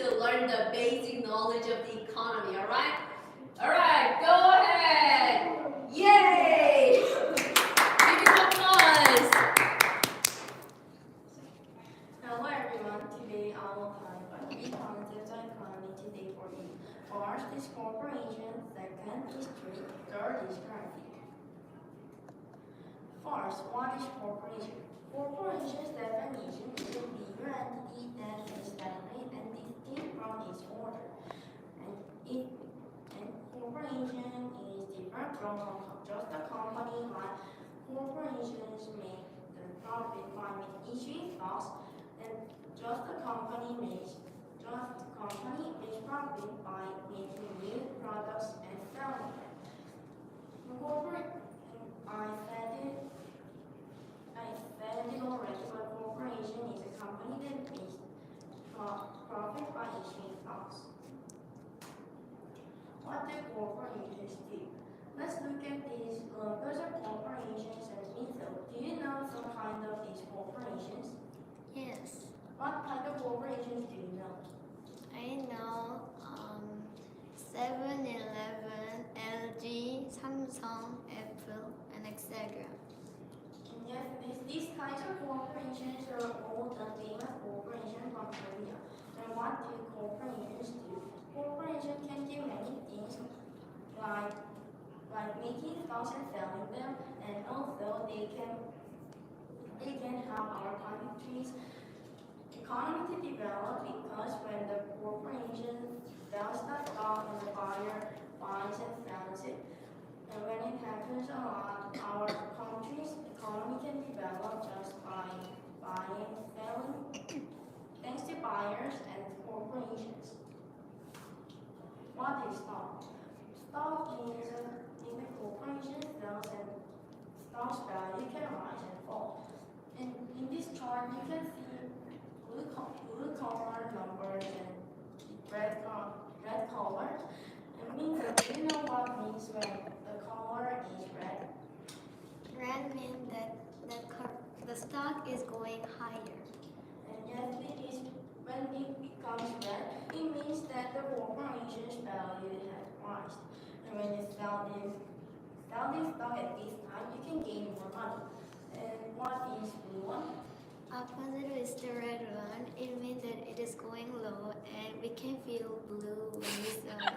to learn the basic knowledge of the economy, alright? Alright, go ahead! Yay! Give me some applause! Hello everyone, today I will talk about key concepts of economy today for you. First is corporation, second is trade, third is currency. First, what is corporation? Corporation's definition is a legal entity that is separate and distinct from its order. And corporation is different from just a company. Like corporations make the profit by issuing stocks, and just a company makes profit by making new products and selling them. I said it already, but corporation is a company that makes profit by issuing stocks. What do corporations do? Let's look at these logos of corporations and mythos. Do you know some kind of these corporations? Yes, What kind of corporations do you know? I know 7-Eleven, LG, Samsung, Apple, and etc. And yes, these kinds of corporations are all the famous corporations from Korea. And what do corporations do? Corporations can do many things, like making stocks and selling them, and also they can help our country's economy to develop, because when the corporation sells the stock and the buyer buys and sells it, and when it happens a lot, our country's economy can develop just by buying and selling, thanks to buyers and corporations. What is stock? Stock is in the corporation sells, and stock's value can rise and fall. And in this chart, you can see blue color numbers and red color. It means that do you know what means when the color is red? Red means that the stock is going higher. And yes, it is when it becomes red, it means that the corporation's value has risen. And when you sell this stock at this time, you can gain more money. And what is blue one? Opposite is the red one. It means that it is going low, and we can feel blue when we sell it.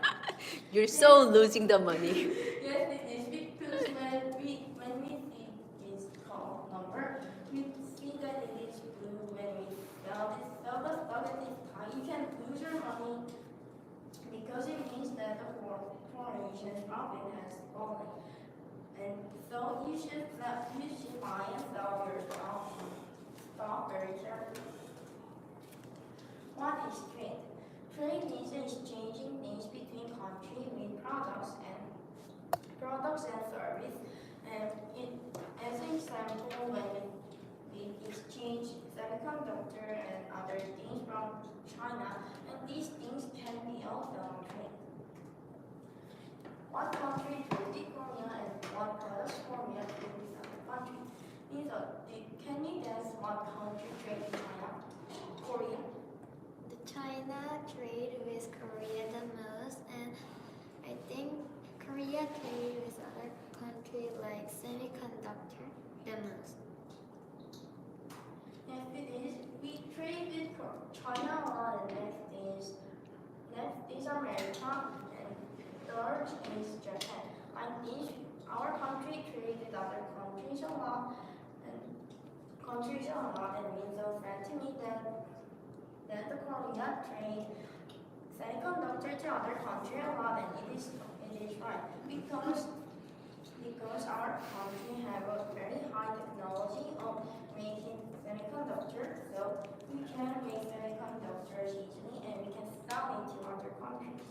You're so losing the money. Yes, it is, because when we see this call number, we see that it is blue. When we sell the stock at this time, you can lose your money, because it means that the corporation's profit has fallen. And so you should buy and sell your stock very carefully. What is trade? Trade means exchanging things between countries with products and service. And as an example, when we exchange semiconductor and other things from China, and these things can be also on trade. What country trade Korea, and what products Korea trade with other countries? Can you guess what country trade China? Korea? The China trade with Korea the most, and I think Korea trade with other countries like semiconductor the most. Yes, it is. We trade with China a lot, and next is America, and third is Japan. Our country trades with other countries a lot, and means a friend to me that the Korea trade semiconductor to other countries a lot, and it is right, because our country have a very high technology of making semiconductors, so we can make semiconductors easily, and we can sell it to other countries.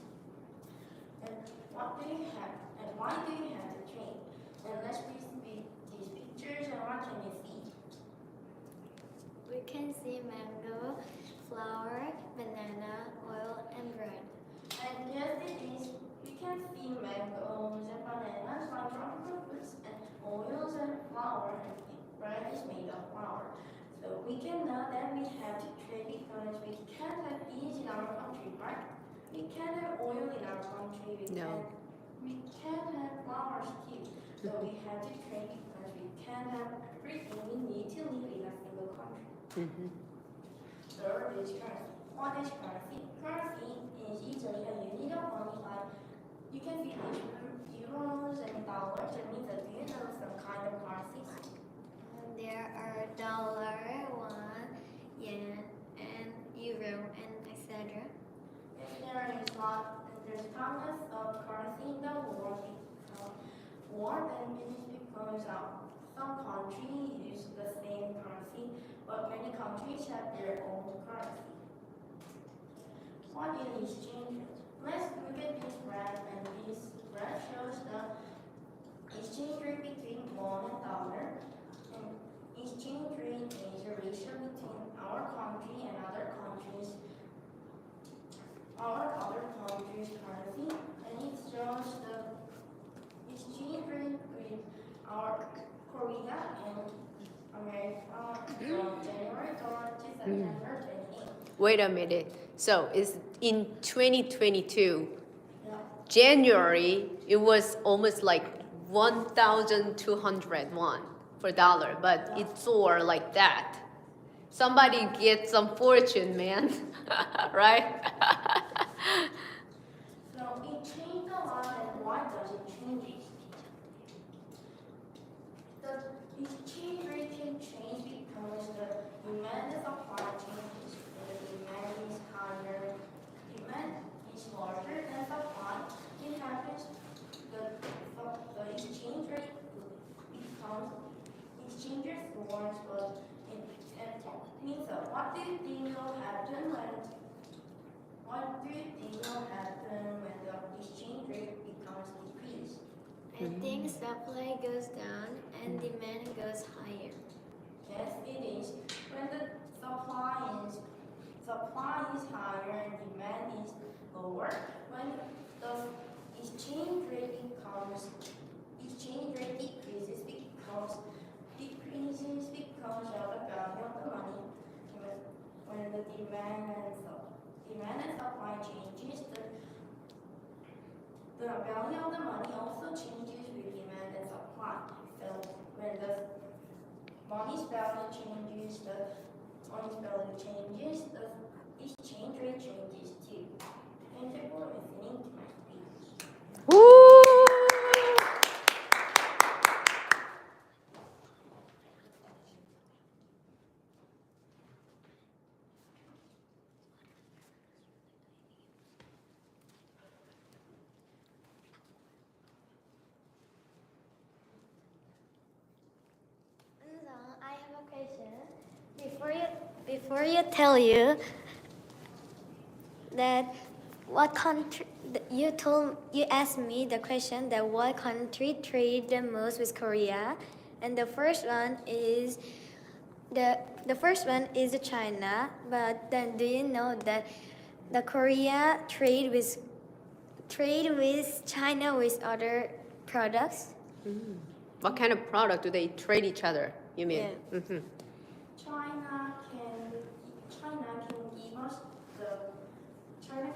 And what do you have? And why do you have to trade? And let's read these pictures, and what can you see? We can see mango, flour, banana, oil, and bread. And yes, it is. We can see mangoes and bananas, like tropical fruits, and oils and flour, and bread is made of flour. So So we can know that we have to trade because we can't have beans in our country, right? We can't have oil in our country. We can't have flowers too. So we have to trade because we can't have everything we need to live in a single country. Third is currency. What is currency? Currency is usually a unit of money like you can see euros and dollars. That means that you know some kind of currencies. There are dollar, won, yen, and euro, and etc. If there's countless of currency in the world, war then it is because some countries use the same currency, but many countries have their own currency. What is exchange rate? Let's look at this graph, and this graph shows the exchange rate between won and dollar. And exchange rate is a ratio between our country and other countries' currency, and it shows the exchange rate with our Korea and America from January 3rd to September 28th. Wait a minute. So it's in 2022, Yeah. January, it was almost like 1,200 won for dollar, but it soared like that. Somebody get some fortune, man. Right? So it changed a lot, and why does it change it? The exchange rate can change because the demand and supply changes. When the demand is higher, demand is larger than supply. It happens the exchange rate becomes exchanges wars, but it means what do you think will happen when the exchange rate becomes decreased? I think supply goes down and demand goes higher. Yes, it is. When the supply is higher and demand is lower, when the exchange rate decreases because of the value of the money. When the demand and supply changes, the value of the money also changes with demand and supply. So when the money's value changes, the exchange rate changes too. Thank you for listening to my speech. Woo! I have a question. Before you tell you that what country you asked me the question that what country trade the most with Korea, and the first one is China. But then do you know that the Korea trade with China with other products? What kind of product do they trade each other? You mean? Yeah. China can give us some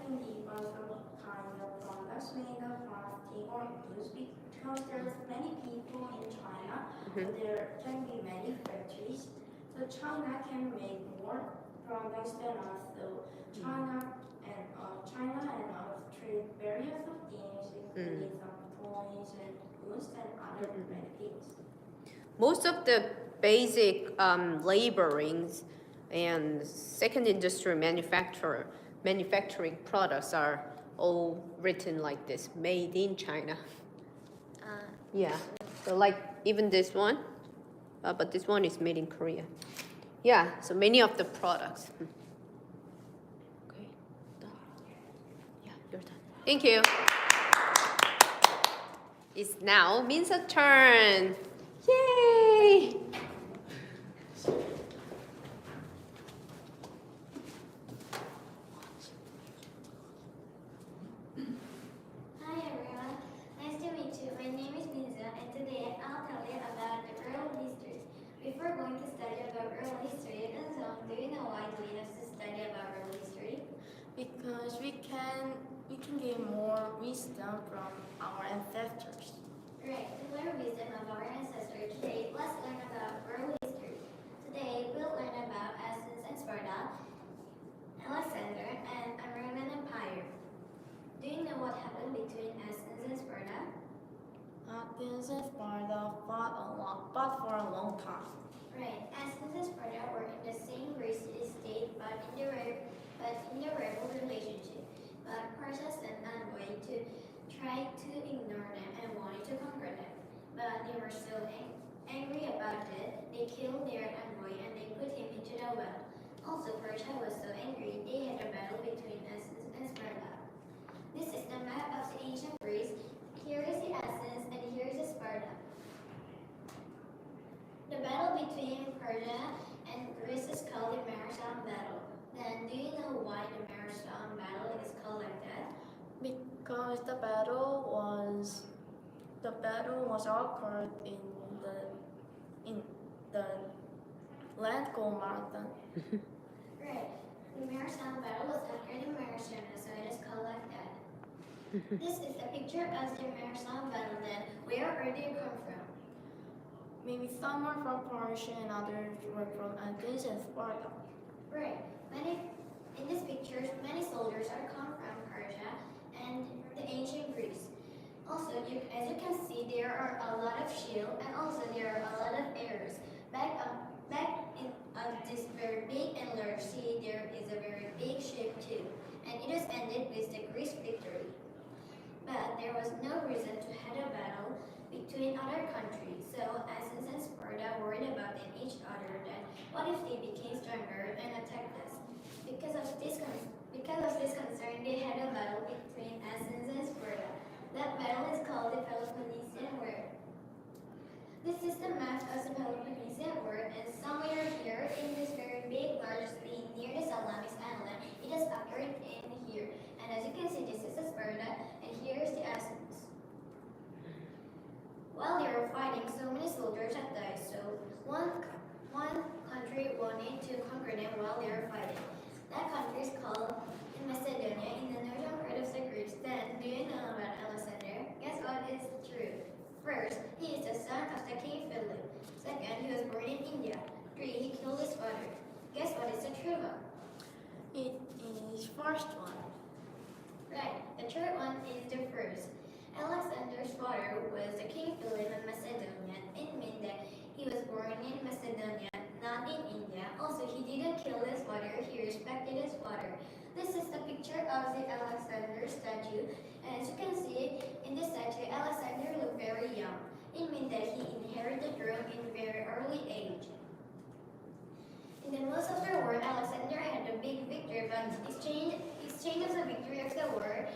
kind of products made of plastic or goods because there's many people in China, but there can be many factories. So China can make more products than us. So China and us trade various of things, including some toys and goods and other many things. Most of the basic laborings and second industry manufacturing products are all written like this, made in China. Yeah, so like even this one, but this one is made in Korea. Yeah, so many of the products. Okay, yeah, you're done. Thank you. It's now Minsa's turn. Yay! Hi everyone, nice to meet you. My name is Minza, and today I'll tell you about the early history. Before going to study about early history, Because we can gain more wisdom from our ancestors. Right, to learn wisdom of our ancestors today, let's learn about world history. Today, we'll learn about Athens and Sparta, Alexander, and a Roman Empire. Do you know what happened between Athens and Sparta? Athens and Sparta fought for a long time. Right, Athens and Sparta were in the same Greek city-state, but in the rival relationship. But Persia sent an envoy to try to ignore them and wanted to conquer them. But they were so angry about it, they killed their envoy and they put him into the well. Also, Persia was so angry, they had a battle between Athens and Sparta. This is the map of the ancient Greece. Here is the Athens and here is the Sparta. The battle between Persia and Greece is called the Marathon battle. Then, do you know why the Marathon battle is called like that? Because the battle was occurred in the land called Marathon. Right. The Marathon battle was after the Marathon, so it is called like that. This is a picture of the Marathon battle. Then, where are they come from? Maybe some are from Persia and others were from Athens and Sparta. Right. In these pictures, many soldiers are come from Persia and the ancient Greece. Also, as you can see, there are a lot of shields and also there are a lot of arrows. Back in this very big and large sea, there is a very big ship too, and it was ended with the Greece victory. But there was no reason to have a battle between other countries, so Athens and Sparta worried about each other. Then, what if they became stronger and attacked us? Because of this concern, they had a battle between Athens and Sparta. That battle is called the Peloponnesian War. This is the map of the Peloponnesian War, and somewhere here in this very big, large sea near the Salamis Island, it is occurred in here. And as you can see, this is the Sparta, and here is the Athens. While they were fighting, so many soldiers had died, so one country wanted to conquer them while they were fighting. That country is called Macedonia in the northern part of the Greece. Then, do you know about Alexander? Guess what is true? First, he is the son of the King Philip. Second, he was born in India. 3, he killed his father. Guess what is the true one? It is first one. Right, the third one is the first. Alexander's father was the King Philip of Macedonia. It means that he was born in Macedonia, not in India. Also, he didn't kill his father, he respected his father. This is the picture of the Alexander statue. And as you can see, in this statue, Alexander looked very young. It means that he inherited the throne in a very early age. In the most of the war, Alexander had a big victory, but in exchange of the victory of the war,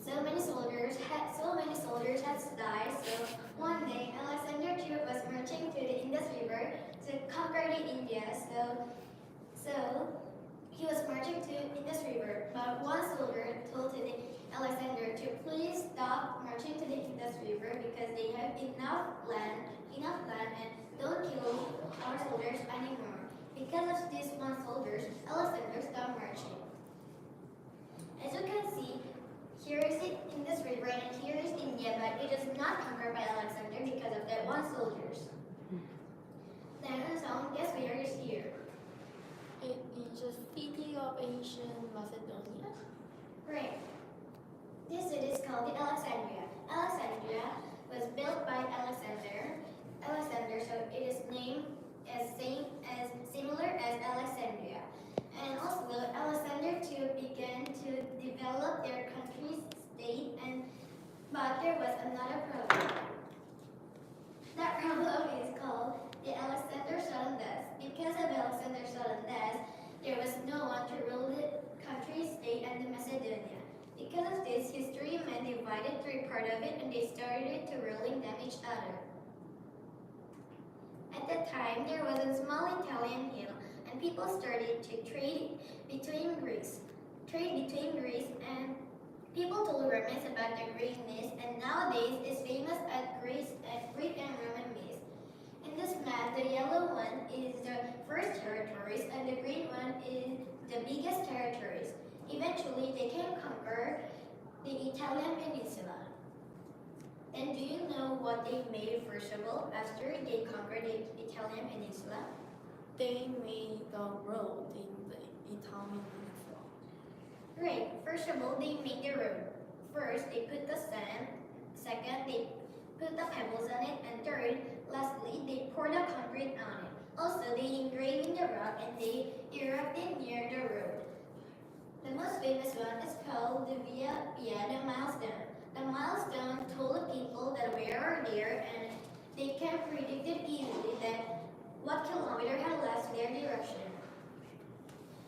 so many soldiers had died. So one day, Alexander too was marching to the Indus River to conquer the India. So he was marching to Indus River, but one soldier told Alexander to please stop marching to the Indus River because they have enough land, and don't kill our soldiers anymore. Because of these one soldiers, Alexander stopped marching. As you can see, here is the Indus River and here is India, but it is not conquered by Alexander because of that one soldiers. Then, so guess where is here? It is a city of ancient Macedonia. Right. This city is called the Alexandria. Alexandria was built by Alexander, so it is named as similar as Alexandria. And also, Alexander too began to develop their country's state, but there was another problem. That problem is called the Alexander sudden death. Because of Alexander's sudden death, there was no one to rule the country's state and the Macedonia. Because of this, his 3 men divided 3 parts of it and they started to ruling them each other. At that time, there was a small Italian hill, and people started to trade between Greece, and people told Romans about the Greek myths, and nowadays is famous at Greek and Roman myths. In this map, the yellow one is the first territories, and the green one is the biggest territories. Eventually, they can conquer the Italian peninsula. And do you know what they made first of all after they conquered the Italian peninsula? They made the road in the Italian peninsula. Right. First of all, they made the road. First, they put the sand. Second, they put the pebbles on it. And third, lastly, they poured the concrete on it. Also, they engraved in the rock and they erected near the road. The most famous one is called the Via the Milestone. The milestone told the people that we are there and they can predict it easily that what kilometer had left their direction.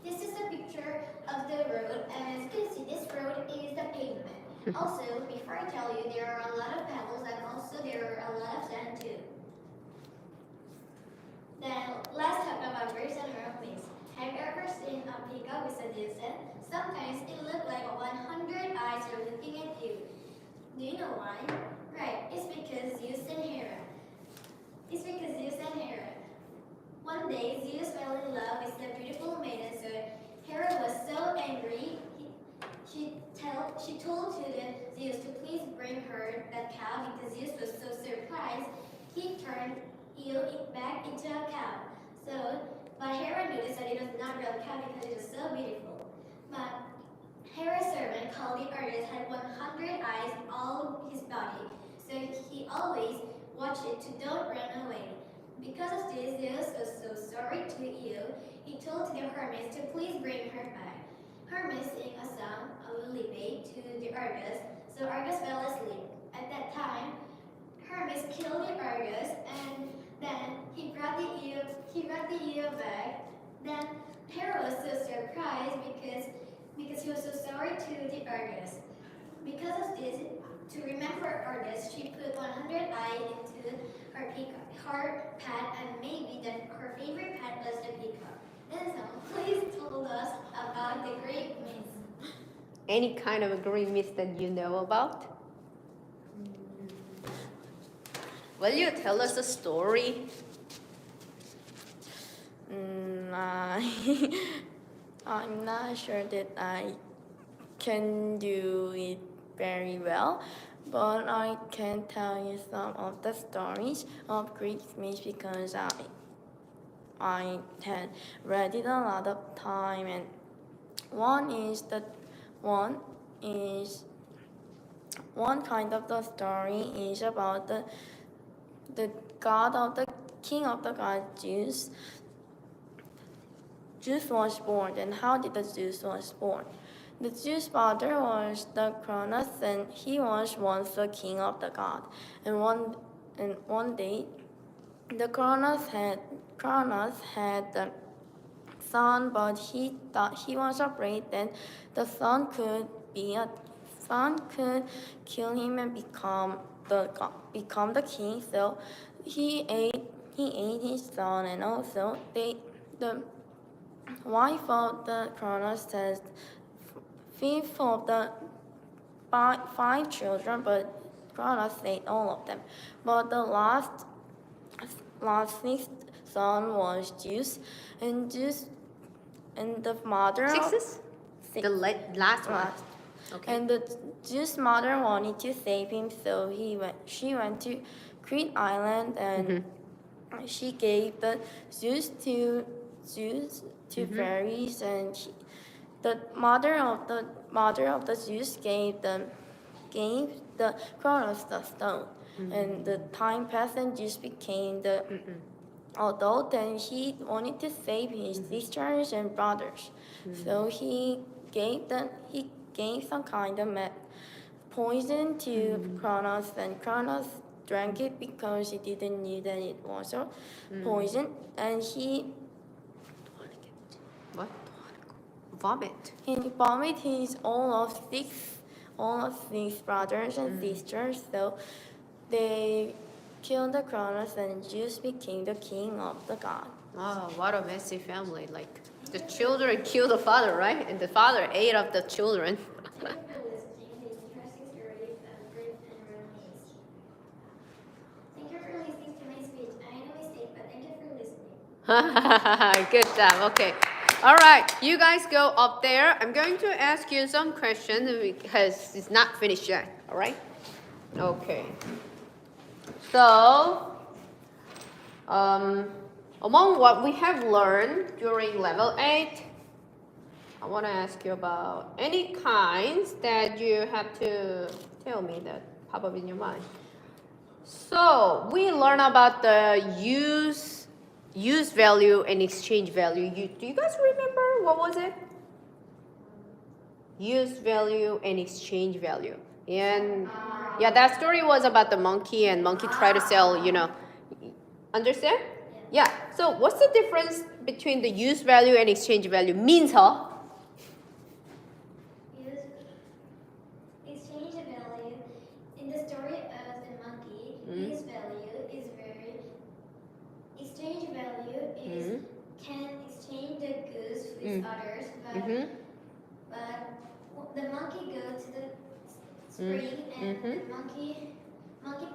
This is a picture of the road, and as you can see, this road is the pavement. Also, before I tell you, there are a lot of pebbles and also there are a lot of sand too. Then, let's talk about birds and aeroplanes. Have you ever seen a peacock with a descent? Sometimes it looks like 100 eyes are looking at you. Do you know why? Right, it's because Zeus and Hera. One day, Zeus fell in love with the beautiful maiden, so Hera was so angry. She told to the Zeus to please bring her that cow because Zeus was so surprised. He turned Io back into a cow. But Hera noticed that it was not a real cow because it was so beautiful. But Hera's servant called the artist had 100 eyes all his body, so he always watched it to don't run away. Because of this, Zeus was so sorry to Io, he told the Hermes to please bring her back. Hermes sang a song of Lybe to the Argus, so Argus fell asleep. At that time, Hermes killed the Argus, and then he brought the Io back. Then Hera was so surprised because he was so sorry to the Argus. Because of this, to remember Argus, she put 100 eyes into her pet, and maybe that her favorite pet was the peacock. Then someone please told us about the great myth. Any kind of a great myth that you know about? Will you tell us a story? I'm not sure that I can do it very well, but I can tell you some of the stories of Greek myths because I had read it a lot of time, and one kind of the story is about the god of the king of the gods Zeus. Zeus was born, and how did the Zeus was born? The Zeus' father was the Cronus, and he was once the king of the god. And one day, the Cronus had the son, but he thought he was afraid that the son could kill him and become the king. So he ate his son, and also the wife of the Cronus has fifth of the five children, but Cronus ate all of them. But the last sixth son was Zeus, and the mother Sixes? Six. The last one. Last. Okay. And the Zeus' mother wanted to save him, so she went to Crete Island, and she gave the Zeus to fairies, and the mother of the Zeus gave the Cronus the stone. And the time passed, and Zeus became the adult, and he wanted to save his sisters and brothers. So he gave some kind of poison to Cronus, and Cronus drank it because he didn't know that it was a poison, and he What? Vomit. vomited all of six brothers and sisters. So they killed the Cronus, and Zeus became the king of the god. Oh, what a messy family. Like, the children killed the father, right? And the father ate up the children. Thank you for listening to the interesting story of Greek and Roman myths. Thank you for listening to my speech. I made a mistake, but thank you for listening. Good job. Okay. All right, you guys go up there. I'm going to ask you some questions because it's not finished yet. All right? Okay. So, among what we have learned during level 8, I want to ask you about any kinds that you have to tell me that pop up in your mind. So, we learn about the use value and exchange value. Do you guys remember what was it? Use value and exchange value. And yeah, that story was about the monkey and monkey tried to sell, Understand? Yeah. So what's the difference between the use value and exchange value? 민서. Exchange value in the story of the monkey. His value is very. Exchange value is can exchange the goods with others, but the monkey goes to the spring and the monkey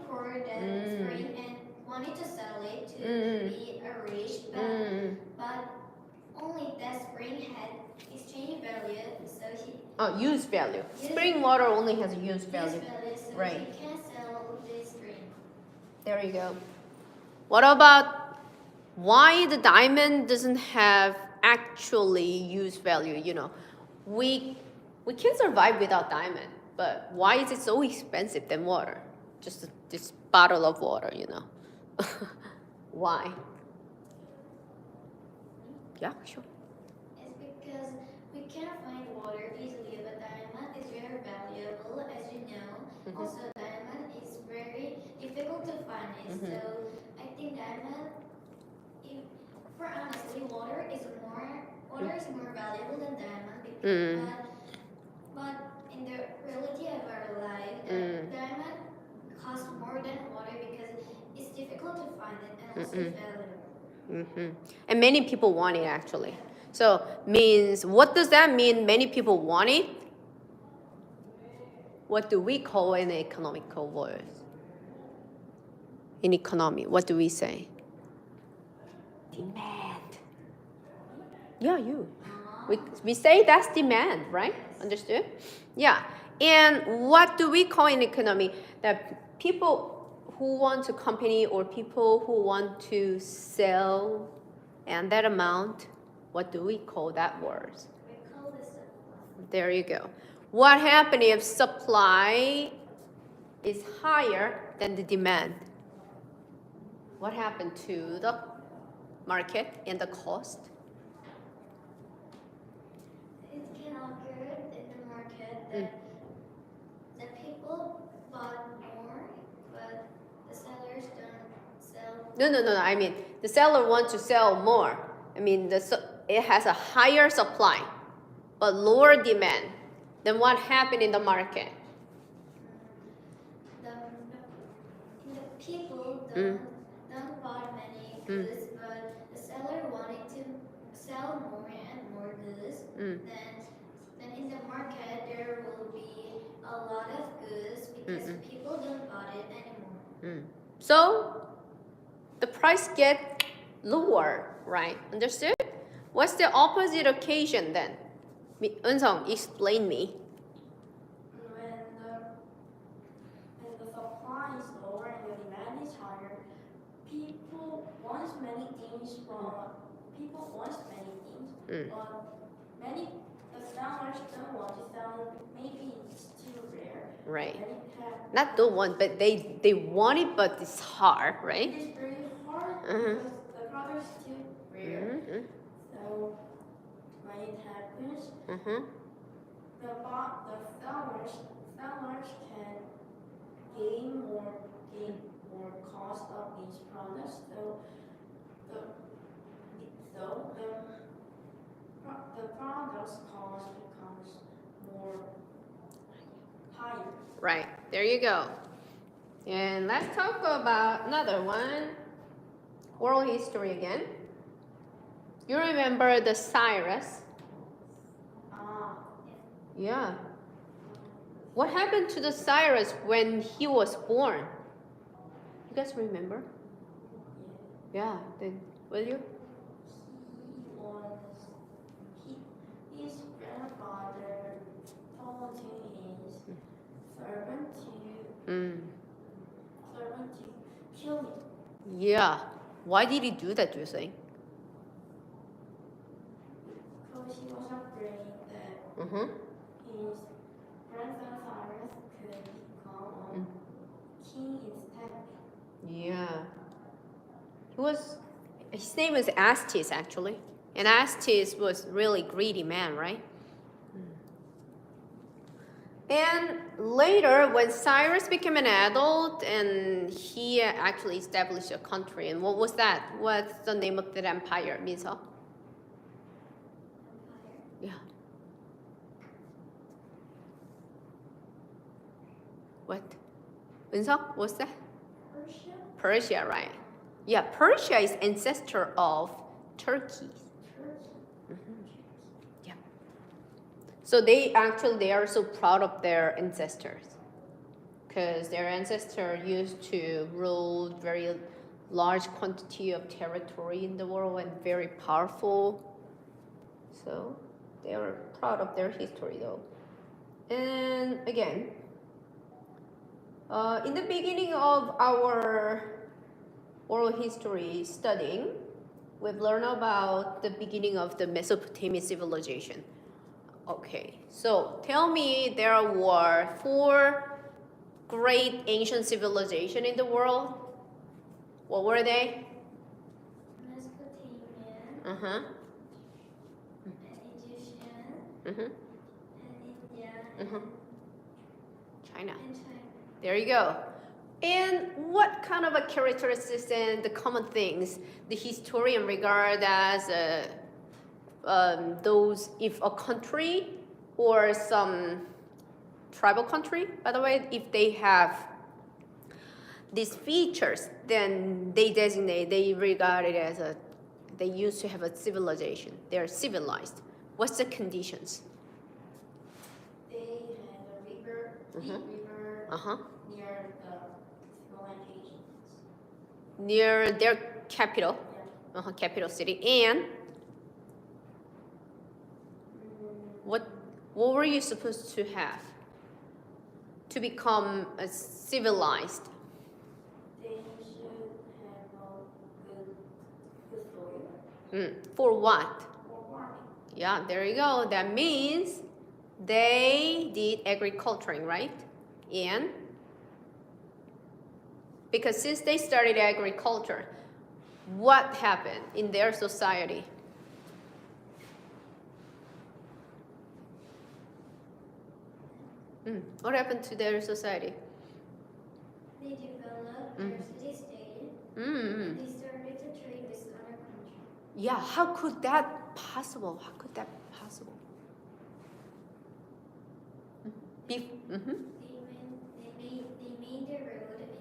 poured the spring and wanted to sell it to be a rich, but only that spring had exchange value, so he Use value. Spring water only has a use value. so Right. he can't sell this spring. There you go. What about why the diamond doesn't have actually use value? We can survive without diamond, but why is it so expensive than water? Just this bottle of water, Why? Yeah, sure. It's because we can't find water easily, but diamond is very valuable, as you know. Also, diamond is very difficult to find it, so I think diamond, for honestly, water is more valuable than diamond, but in the reality of our life, diamond costs more than water because it's difficult to find it and also it's valuable. And many people want it actually. So what does that mean? Many people want it. What do we call in economical words? In economy, what do we say? Demand. Yeah, you. We say that's demand, right? Understood? Yeah. And what do we call in economy? That people who want a company or people who want to sell and that amount, what do we call that word? We call this supply. There you go. What happens if supply is higher than the demand? What happened to the market and the cost? It can occur in the market that the people bought more, but the sellers don't sell. No. I mean, the seller wants to sell more. I mean, it has a higher supply, but lower demand. Then what happened in the market? The people don't buy many goods, but the seller wanted to sell more and more goods. Then in the market there will be a lot of goods because people don't buy it anymore. So the price get lower, right? Understood? What's the opposite occasion then? Eun-sung, explain me. When the supply is lower and the demand is higher, people want many things, but the sellers don't want to sell. Maybe it's too rare. Right. And Not don't want, but they want it, but it's hard, right? it's very hard because the product is too rare. So when it happens, the sellers can gain more cost of these products. So the product's cost becomes more higher. Right. There you go. And let's talk about another one. World history again. You remember the Cyrus? Yeah. What happened to the Cyrus when he was born? You guys remember? Yeah. Then will you? He was His grandfather told him his servant to kill him. Yeah. Why did he do that, do you think? Because he was afraid that Mm-hmm. his grandson Cyrus could become a king instead. Yeah. His name was Astis, actually. And Astis was really greedy man, right? And later, when Cyrus became an adult, and he actually established a country. And what was that? What's the name of that empire, Minso? Yeah. What? Minso, what's that? Persia? Persia, right? Yeah, Persia is ancestor of Turkey. Yeah. So they are so proud of their ancestors, because their ancestor used to rule very large quantity of territory in the world and very powerful. So they are proud of their history, though. And again, in the beginning of our oral history studying, we've learned about the beginning of the Mesopotamian civilization. Okay, so tell me, there were 4 great ancient civilizations in the world. What were they? Mesopotamia, and Egyptian, and India, China. and China. There you go. And what kind of a characteristics and the common things the historian regard as those, if a country or some tribal country, by the way, if they have these features, then they regard it as they used to have a civilization. They're civilized. What's the conditions? They had a river, big river near the civilizations. Near their capital, capital city. And what were you supposed to have to become a civilized? They should have a good soil For what? for farming. Yeah, there you go. That means they did agriculturing, right? And because since they started agriculture, what happened in their society? What happened to their society? They developed their city-state, Mm. and they started to trade with other countries. Yeah, how could that possible? How could that possible? They made the road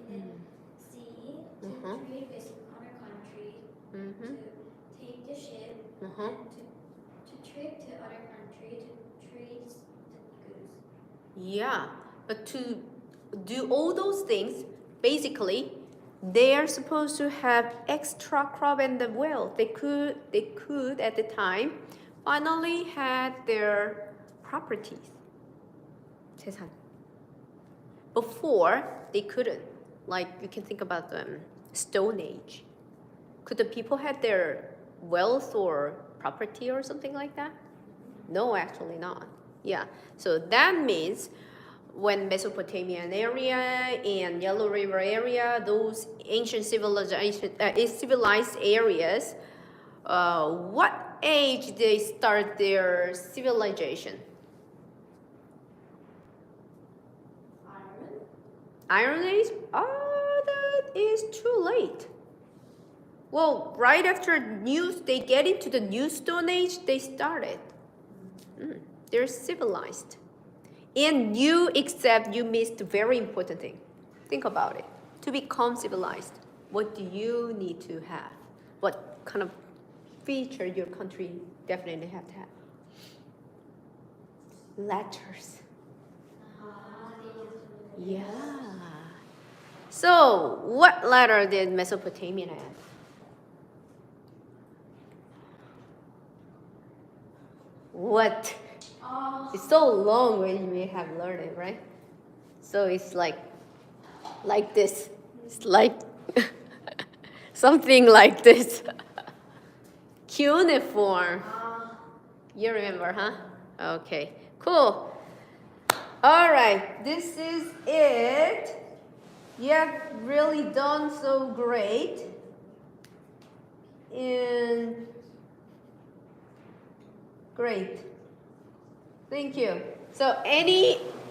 in the sea to trade with other countries, to take the ship, and to trip to other countries to trade the goods. Yeah, but to do all those things, basically, they are supposed to have extra crop and the wealth. They could at the time finally had their properties. 재산. Before they couldn't. Like you can think about the Stone Age. Could the people have their wealth or property or something like that? No, actually not. Yeah, so that means when Mesopotamian area and Yellow River area, those ancient civilized areas, what age they start their civilization? Iron Age? Oh, that is too late. Well, right after they get into the New Stone Age, they started. They're civilized. And you missed a very important thing. Think about it. To become civilized, what do you need to have? What kind of feature your country definitely have to have? Letters. Yeah. So, what letter did Mesopotamia have? What? It's so long when you have learned it, right? So it's like this. It's like something like this. Cuneiform. You remember, huh? Okay, cool. All right, this is it. You have really done so great. And great. Thank you. So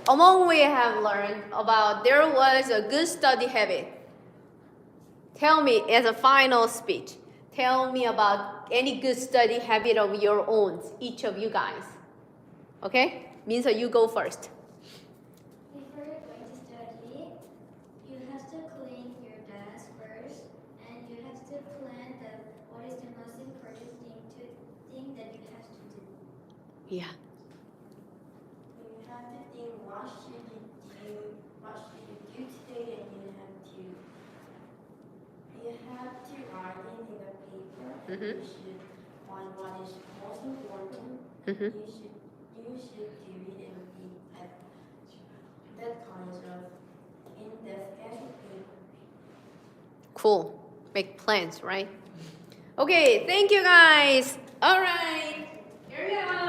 among we have learned about there was a good study habit. Tell me as a final speech. Tell me about any good study habit of your own, each of you guys. Okay? Minso, you go first. Before you're going to study, you have to clean your desk first, and you have to plan what is the most important thing that you have to do. Yeah. You have to think what should you do today, and you have to write it in the paper. Mhm. You should find what is most important. Mhm. You should do it and be at that kind of in-depth paper. Cool. Make plans, right? Okay, thank you guys. All right. Here we go.